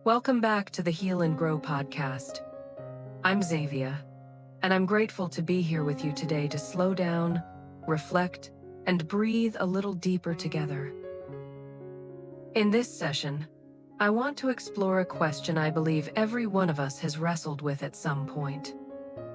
Welcome back to the Heal and Grow podcast. I'm Xavia, and I'm grateful to be here with you today to slow down, reflect, and breathe a little deeper together. In this session, I want to explore a question I believe every one of us has wrestled with at some point.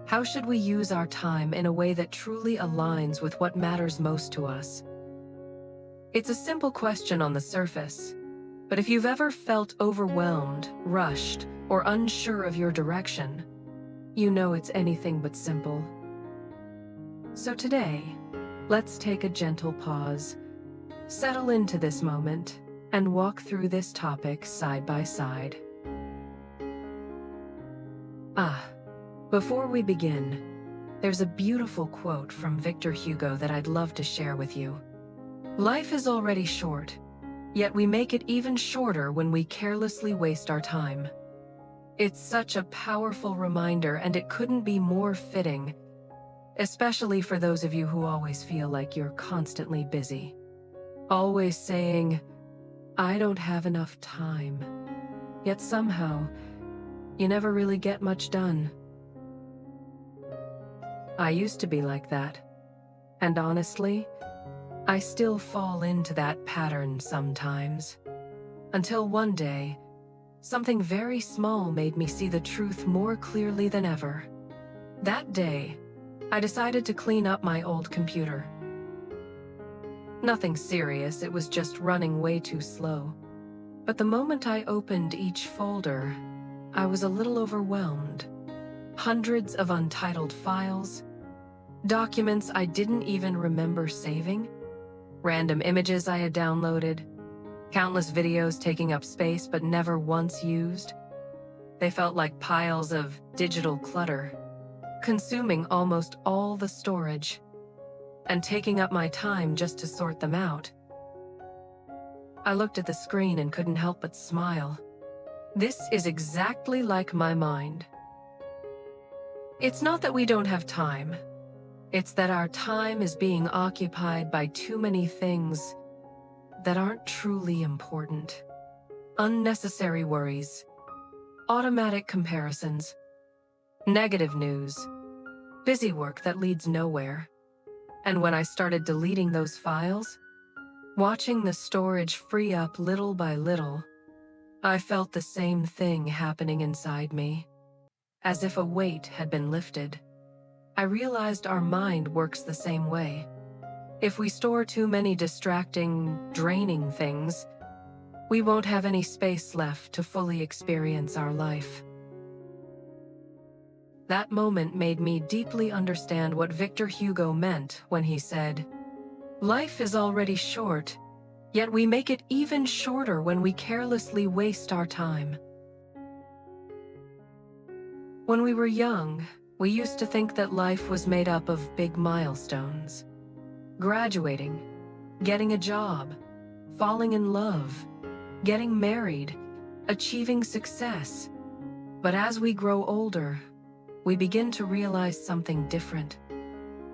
How should we use our time in a way that truly aligns with what matters most to us? It's a simple question on the surface, but if you've ever felt overwhelmed, rushed, or unsure of your direction, you know it's anything but simple. So today, let's take a gentle pause, settle into this moment, and walk through this topic side by side. Before we begin, there's a beautiful quote from Victor Hugo that I'd love to share with you. Life is already short, yet we make it even shorter when we carelessly waste our time. It's such a powerful reminder, and it couldn't be more fitting, especially for those of you who always feel like you're constantly busy. Always saying, "I don't have enough time," yet somehow, you never really get much done. I used to be like that, and honestly, I still fall into that pattern sometimes. Until one day, something very small made me see the truth more clearly than ever. That day, I decided to clean up my old computer. Nothing serious, it was just running way too slow. But the moment I opened each folder, I was a little overwhelmed. Hundreds of untitled files, documents I didn't even remember saving, random images I had downloaded, countless videos taking up space but never once used. They felt like piles of digital clutter, consuming almost all the storage, and taking up my time just to sort them out. I looked at the screen and couldn't help but smile. This is exactly like my mind. It's not that we don't have time. It's that our time is being occupied by too many things that aren't truly important. Unnecessary worries, automatic comparisons, negative news, busy work that leads nowhere. And when I started deleting those files, watching the storage free up little by little, I felt the same thing happening inside me, as if a weight had been lifted. I realized our mind works the same way. If we store too many distracting, draining things, we won't have any space left to fully experience our life. That moment made me deeply understand what Victor Hugo meant when he said, "Life is already short, yet we make it even shorter when we carelessly waste our time." When we were young, we used to think that life was made up of big milestones. Graduating, getting a job, falling in love, getting married, achieving success. But as we grow older, we begin to realize something different.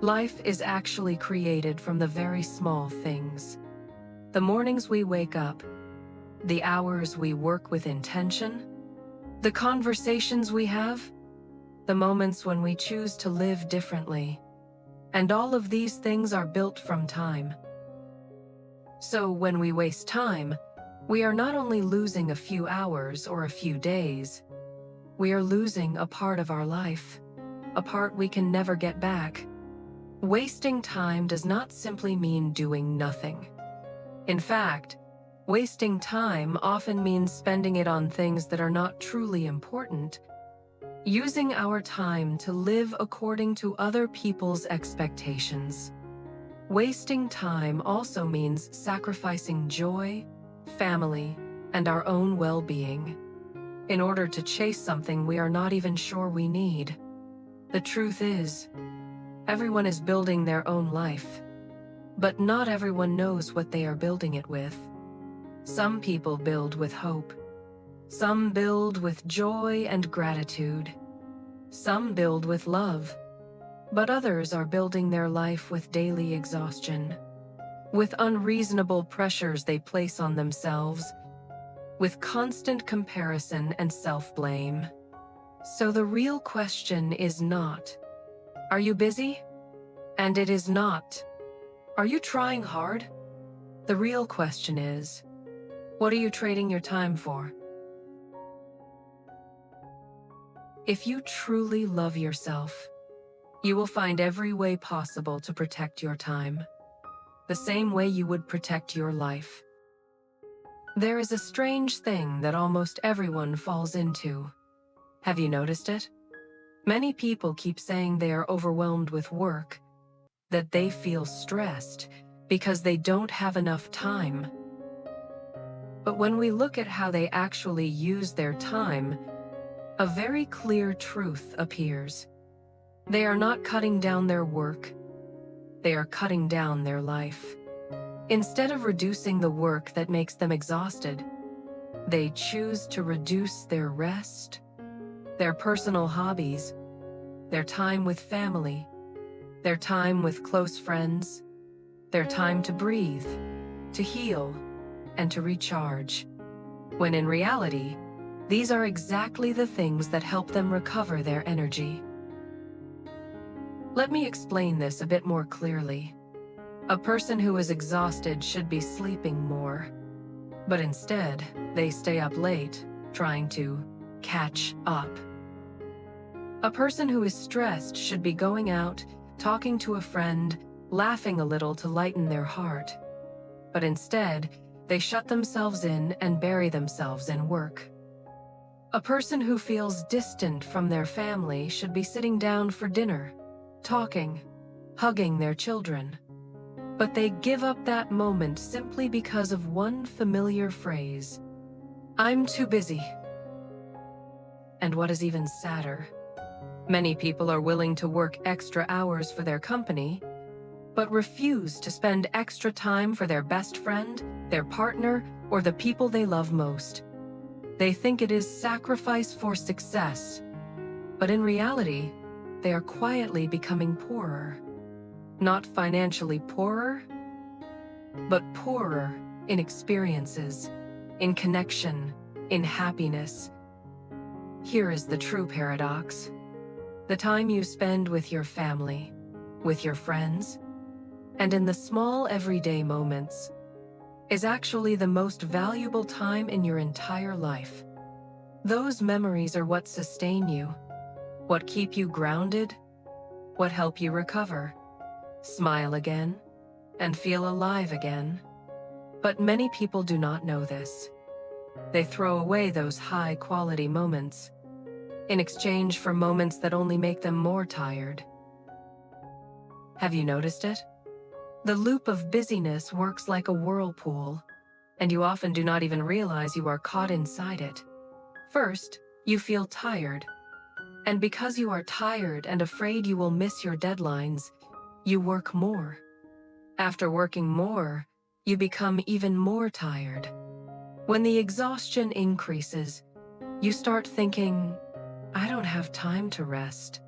Life is actually created from the very small things. The mornings we wake up, the hours we work with intention, the conversations we have, the moments when we choose to live differently. And all of these things are built from time. So when we waste time, we are not only losing a few hours or a few days, we are losing a part of our life, a part we can never get back. Wasting time does not simply mean doing nothing. In fact, wasting time often means spending it on things that are not truly important, using our time to live according to other people's expectations. Wasting time also means sacrificing joy, family, and our own well-being in order to chase something we are not even sure we need. The truth is, everyone is building their own life, but not everyone knows what they are building it with. Some people build with hope. Some build with joy and gratitude. Some build with love, but others are building their life with daily exhaustion, with unreasonable pressures they place on themselves, with constant comparison and self-blame. So the real question is not, are you busy? And it is not, are you trying hard? The real question is, what are you trading your time for? If you truly love yourself, you will find every way possible to protect your time, the same way you would protect your life. There is a strange thing that almost everyone falls into. Have you noticed it? Many people keep saying they are overwhelmed with work, that they feel stressed because they don't have enough time. But when we look at how they actually use their time, a very clear truth appears. They are not cutting down their work, they are cutting down their life. Instead of reducing the work that makes them exhausted, they choose to reduce their rest, their personal hobbies, their time with family, their time with close friends, their time to breathe, to heal, and to recharge. When in reality, these are exactly the things that help them recover their energy. Let me explain this a bit more clearly. A person who is exhausted should be sleeping more, but instead, they stay up late, trying to catch up. A person who is stressed should be going out, talking to a friend, laughing a little to lighten their heart. But instead, they shut themselves in and bury themselves in work. A person who feels distant from their family should be sitting down for dinner, talking, hugging their children. But they give up that moment simply because of one familiar phrase, "I'm too busy." And what is even sadder, many people are willing to work extra hours for their company, but refuse to spend extra time for their best friend, their partner, or the people they love most. They think it is sacrifice for success, but in reality, they are quietly becoming poorer. Not financially poorer, but poorer in experiences, in connection, in happiness. Here is the true paradox. The time you spend with your family, with your friends, and in the small everyday moments, is actually the most valuable time in your entire life. Those memories are what sustain you, what keep you grounded, what help you recover, smile again, and feel alive again. But many people do not know this. They throw away those high-quality moments in exchange for moments that only make them more tired. Have you noticed it? The loop of busyness works like a whirlpool, and you often do not even realize you are caught inside it. First, you feel tired, and because you are tired and afraid you will miss your deadlines, you work more. After working more, you become even more tired. When the exhaustion increases, you start thinking, I don't have time to rest.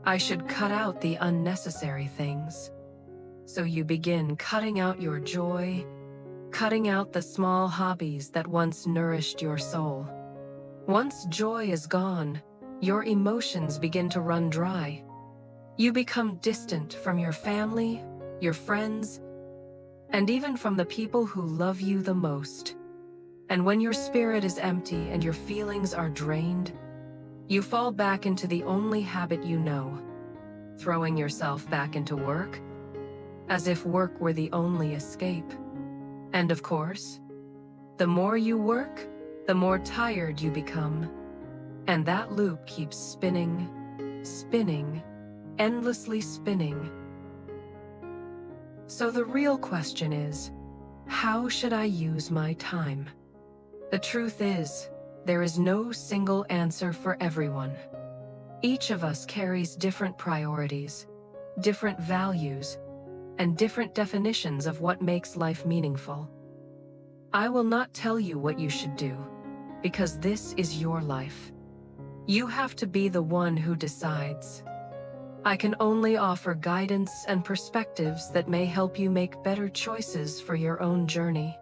I should cut out the unnecessary things. So you begin cutting out your joy, cutting out the small hobbies that once nourished your soul. Once joy is gone, your emotions begin to run dry. You become distant from your family, your friends, and even from the people who love you the most. And when your spirit is empty and your feelings are drained, you fall back into the only habit you know, throwing yourself back into work, as if work were the only escape. And of course, the more you work, the more tired you become. And that loop keeps spinning, spinning, endlessly spinning. So the real question is, how should I use my time? The truth is, there is no single answer for everyone. Each of us carries different priorities, different values, and different definitions of what makes life meaningful. I will not tell you what you should do, because this is your life. You have to be the one who decides. I can only offer guidance and perspectives that may help you make better choices for your own journey.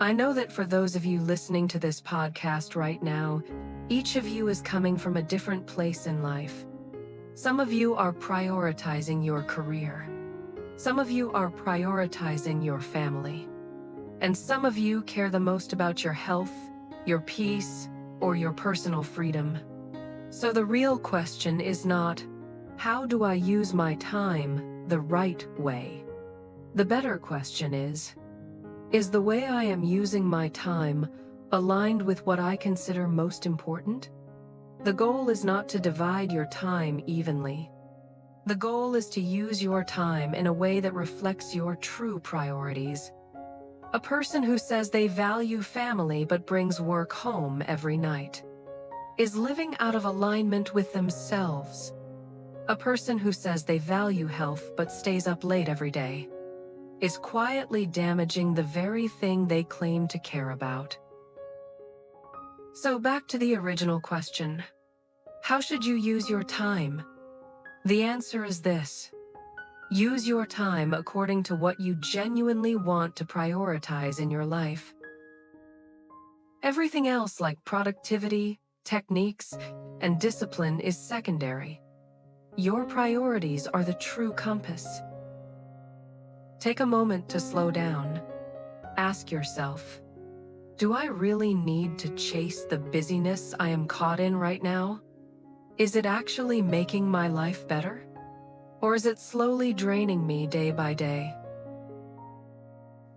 I know that for those of you listening to this podcast right now, each of you is coming from a different place in life. Some of you are prioritizing your career. Some of you are prioritizing your family. And some of you care the most about your health, your peace, or your personal freedom. So the real question is not, how do I use my time the right way? The better question is the way I am using my time aligned with what I consider most important? The goal is not to divide your time evenly. The goal is to use your time in a way that reflects your true priorities. A person who says they value family but brings work home every night is living out of alignment with themselves. A person who says they value health but stays up late every day is quietly damaging the very thing they claim to care about. So back to the original question. How should you use your time? The answer is this. Use your time according to what you genuinely want to prioritize in your life. Everything else like productivity, techniques, and discipline is secondary. Your priorities are the true compass. Take a moment to slow down. Ask yourself, do I really need to chase the busyness I am caught in right now? Is it actually making my life better? Or is it slowly draining me day by day?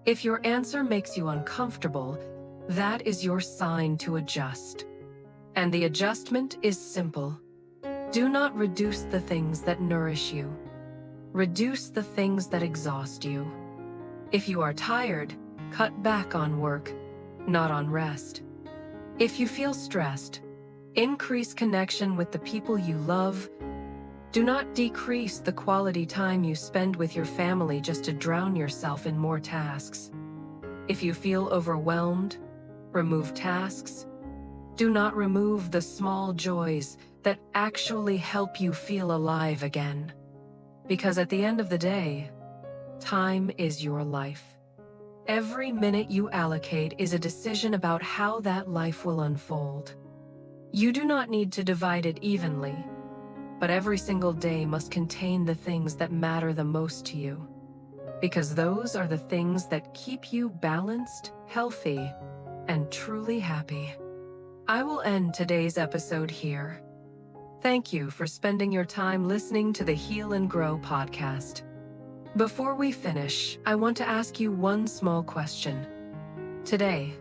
If your answer makes you uncomfortable, that is your sign to adjust. And the adjustment is simple. Do not reduce the things that nourish you. Reduce the things that exhaust you. If you are tired, cut back on work, not on rest. If you feel stressed, increase connection with the people you love. Do not decrease the quality time you spend with your family just to drown yourself in more tasks. If you feel overwhelmed, remove tasks. Do not remove the small joys that actually help you feel alive again. Because at the end of the day, time is your life. Every minute you allocate is a decision about how that life will unfold. You do not need to divide it evenly, but every single day must contain the things that matter the most to you, because those are the things that keep you balanced, healthy, and truly happy. I will end today's episode here. Thank you for spending your time listening to the Heal and Grow podcast. Before we finish, I want to ask you one small question. Today,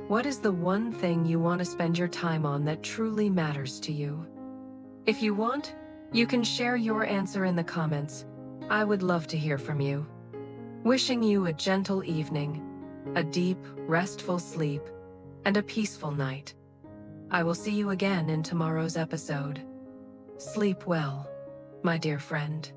what is the one thing you want to spend your time on that truly matters to you? If you want, you can share your answer in the comments. I would love to hear from you. Wishing you a gentle evening, a deep, restful sleep, and a peaceful night. I will see you again in tomorrow's episode. Sleep well, my dear friend.